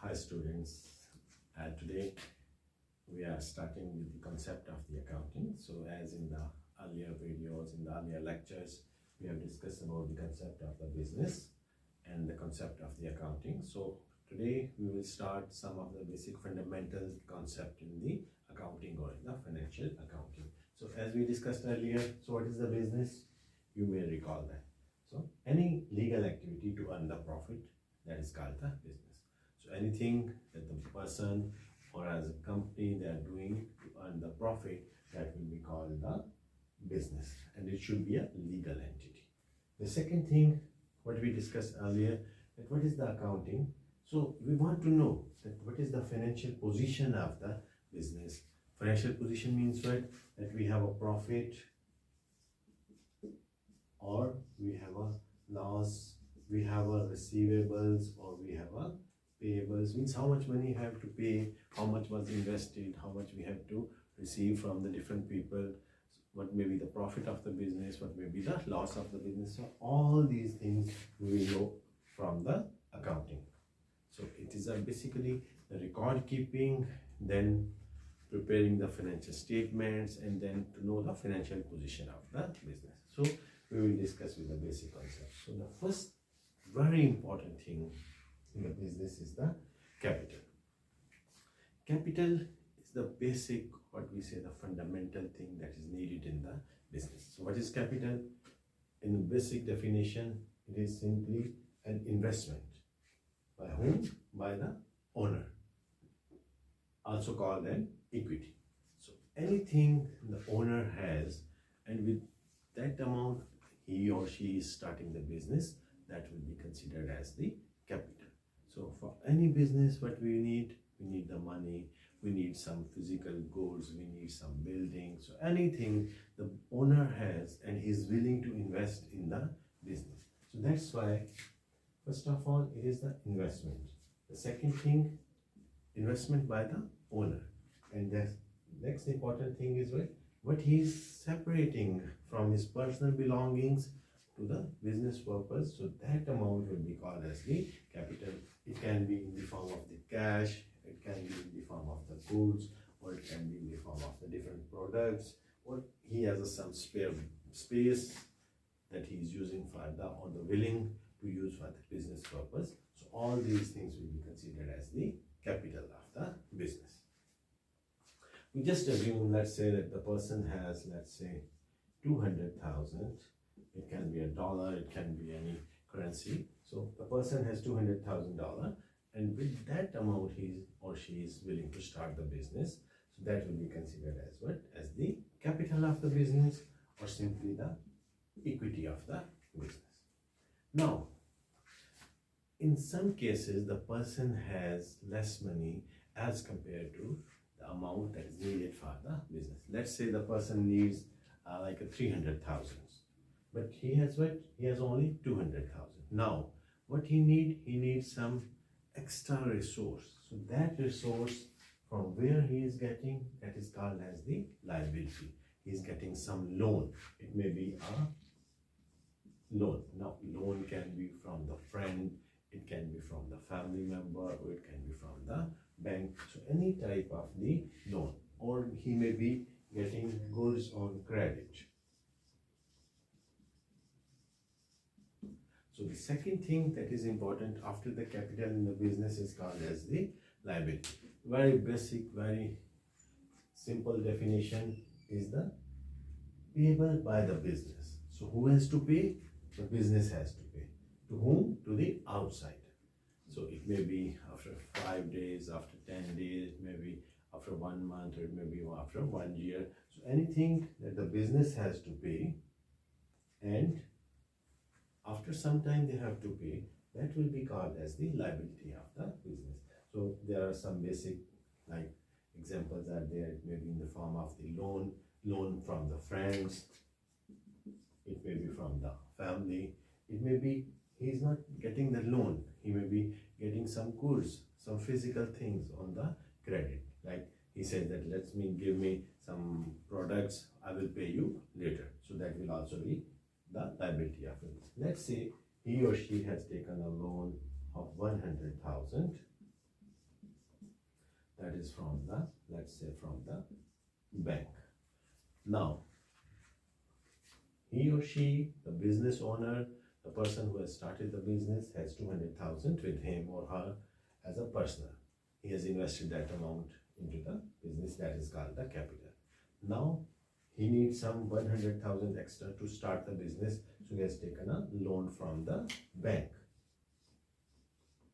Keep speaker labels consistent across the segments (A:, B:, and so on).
A: Hi students, today we are starting with the concept of the accounting. So as in the earlier videos, in the earlier lectures, we have discussed about the concept of the business and the concept of the accounting. So today we will start some of the basic fundamental concept in the accounting or in the financial accounting. So as we discussed earlier, so what is the business? You may recall that. So any legal activity to earn the profit, that is called the business. So anything that the person or as a company they are doing to earn the profit, that will be called the business, and it should be a legal entity. The second thing, what we discussed earlier, that what is the accounting. So we want to know that what is the financial position of the business. Financial position means what? That we have a profit or we have a loss, we have a receivables or we have a payables, means how much money you have to pay, how much was invested, how much we have to receive from the different people, what may be the profit of the business, what may be the loss of the business. So all these things we will know from the accounting. So it is basically the record keeping, then preparing the financial statements, and then to know the financial position of the business. So we will discuss with the basic concept. So the first very important thing in the business is the capital. Capital is the basic, what we say, the fundamental thing that is needed in the business. So what is capital? In the basic definition, it is simply an investment. By whom? By the owner, also called an equity. So anything the owner has, and with that amount he or she is starting the business, that will be considered as the capital. So for any business, what we need the money, we need some physical goods, we need some buildings. So anything the owner has and he is willing to invest in the business. So that's why, first of all, it is the investment. The second thing, investment by the owner. And the next important thing is what he is separating from his personal belongings to the business purpose. So that amount will be called as the capital. It can be in the form of the cash, it can be in the form of the goods, or it can be in the form of the different products, or he has some spare space that he is using for the, or the willing to use for the business purpose. So all these things will be considered as the capital of the business. We just assume, let's say that the person has, let's say, 200,000. It can be a dollar, it can be any currency. So the person has $200,000, and with that amount he or she is willing to start the business. So that will be considered as what? As the capital of the business, or simply the equity of the business. Now, in some cases, the person has less money as compared to the amount that is needed for the business. Let's say the person needs like a 300,000. But he has what? He has only 200,000. Now, what he needs some extra resource. So that resource from where he is getting, that is called as the liability. He is getting some loan. It may be a loan. Now, loan can be from the friend, it can be from the family member, or it can be from the bank. So any type of the loan, or he may be getting goods on credit. So the second thing that is important after the capital in the business is called as the liability. Very basic, very simple definition is the payable by the business. So who has to pay? The business has to pay. To whom? To the outside. So it may be after 5 days, after 10 days, maybe after 1 month, or it may be after 1 year. So anything that the business has to pay, and after some time they have to pay, that will be called as the liability of the business. So there are some basic like examples are there. It may be in the form of the loan from the friends, it may be from the family, it may be he is not getting the loan, he may be getting some goods, some physical things on the credit. Like he said that give me some products, I will pay you later. So that will also be the liability of it. Let's say he or she has taken a loan of 100,000 that is from the, let's say from the bank. Now, he or she, the business owner, the person who has started the business, has 200,000 with him or her as a personal. He has invested that amount into the business, that is called the capital. Now, he needs some 100,000 extra to start the business, so he has taken a loan from the bank.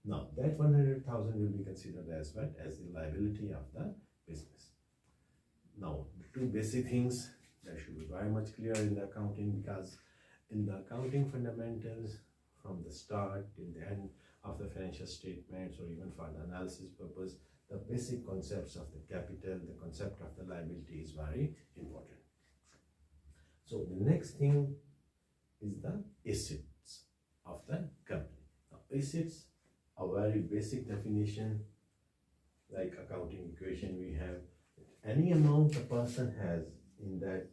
A: Now, that 100,000 will be considered as what? As the liability of the business. Now, the two basic things that should be very much clear in the accounting, because in the accounting fundamentals, from the start till the end of the financial statements, or even for the analysis purpose, the basic concepts of the capital, the concept of the liability is very important. So the next thing is the assets of the company. Now, assets, a very basic definition, like accounting equation we have, any amount a person has, in that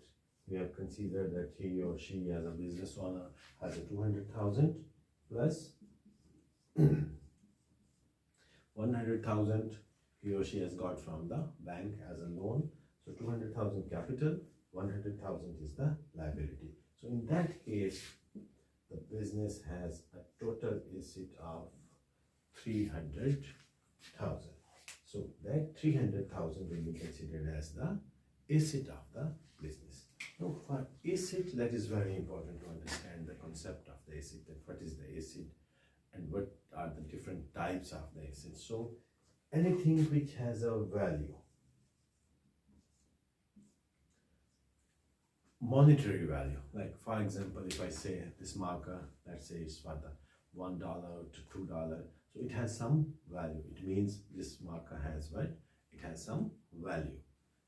A: we have considered that he or she as a business owner has a 200,000 plus 100,000 he or she has got from the bank as a loan. So 200,000 capital, 100,000 is the liability. So in that case, the business has a total asset of 300,000. So that 300,000 will be considered as the asset of the business. Now, for asset, that is very important to understand the concept of the asset, that what is the asset and what are the different types of the asset. So anything which has a value, monetary value, like for example, if I say this marker, let's say it's for the $1 to $2, so it has some value. It means this marker has what? It has some value.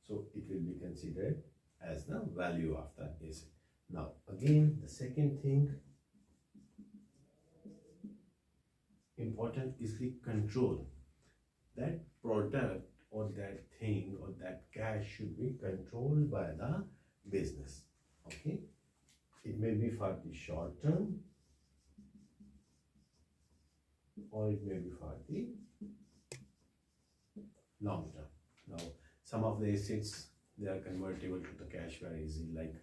A: So it will be considered as the value of the asset. Now again, the second thing important is the control. That product or that thing or that cash should be controlled by the business. Okay, it may be for the short term or it may be for the long term. Now, some of the assets, they are convertible to the cash very easy, like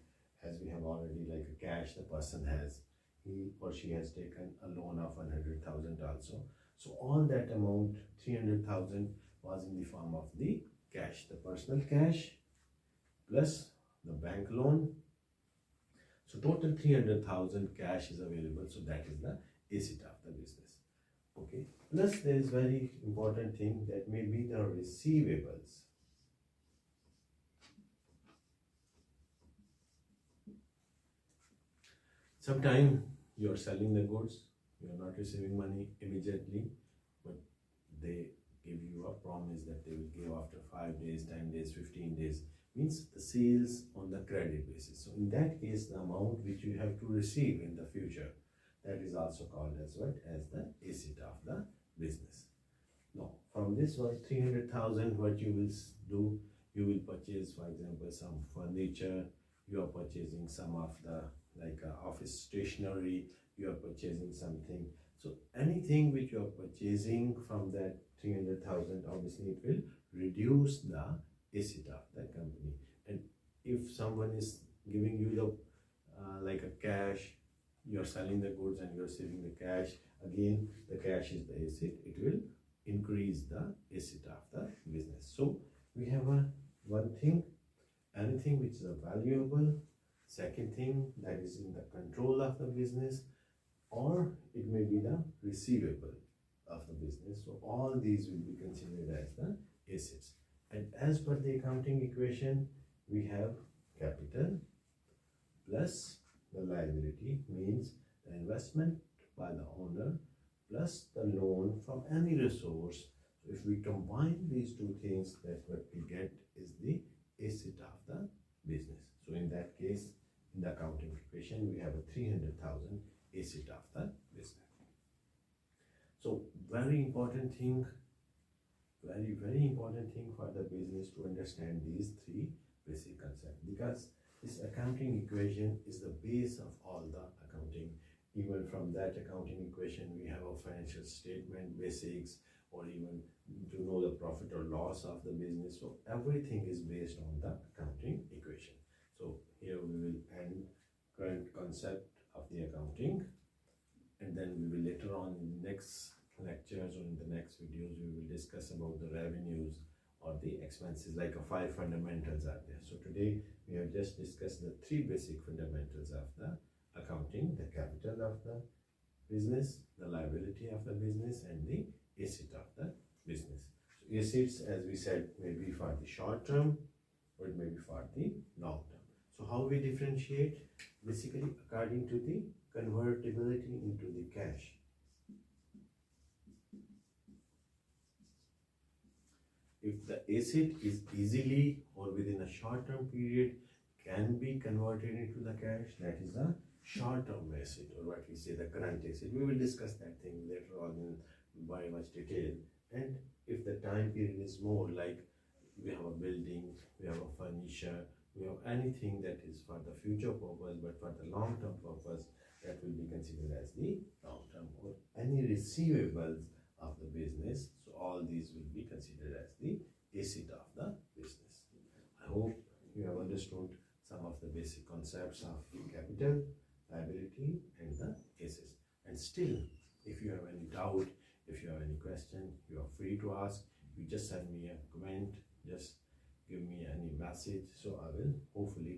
A: as we have already, like a cash the person has, he or she has taken a loan of 100,000 also. So all that amount, 300,000, was in the form of the cash, the personal cash plus the bank loan. So total 300,000 cash is available. So that is the asset of the business. Okay. Plus there is very important thing, that may be the receivables. Sometimes you are selling the goods, you are not receiving money immediately, but they give you a promise that they will give after 5 days, 10 days, 15 days, means the sales on the credit basis. So in that case, the amount which you have to receive in the future, that is also called as what? As the asset of the business. Now, from this one, 300,000, what you will do, you will purchase, for example, some furniture, you are purchasing some of the office stationery, you are purchasing something. So anything which you are purchasing from that 300,000, obviously it will reduce the asset of the company. And if someone is giving you the like a cash, you are selling the goods and you are saving the cash, again the cash is the asset, it will increase the asset of the business. So we have one thing, anything which is valuable. Second thing, that is in the control of the business, or it may be the receivable of the business. So all these will be considered as the assets. And as per the accounting equation, we have capital plus the liability, means the investment by the owner plus the loan from any resource. So if we combine these two things, that what we get is the asset of the business. So in that case, in the accounting equation, we have a 300,000 asset of the business. So very important thing, very important thing for the business to understand these three basic concepts, because this accounting equation is the base of all the accounting. Even from that accounting equation, we have a financial statement basics, or even to know know the profit or loss of the business. So everything is based on the accounting equation. So here we will end current concept of the accounting, and then we will later on in the next lectures or in the next videos we will discuss about the revenues or the expenses, like 5 fundamentals are there. So today we have just discussed the 3 basic fundamentals of the accounting: the capital of the business, the liability of the business, and the asset of the business. So assets, as we said, may be for the short term or it may be for the long term. So how we differentiate? Basically according to the convertibility into the cash. If the asset is easily or within a short term period can be converted into the cash, that is a short term asset, or what we say the current asset. We will discuss that thing later on in very much detail. And if the time period is more, like we have a building, we have a furniture, we have anything that is for the future purpose but for the long term purpose, that will be considered as the long term. Or any receivables of the business, so all these will be considered as the asset of the business. I hope you have understood some of the basic concepts of capital, liability, and the assets. And still, if you have any doubt, if you have any question, you are free to ask. You just send me a comment, just give me any message, so I will hopefully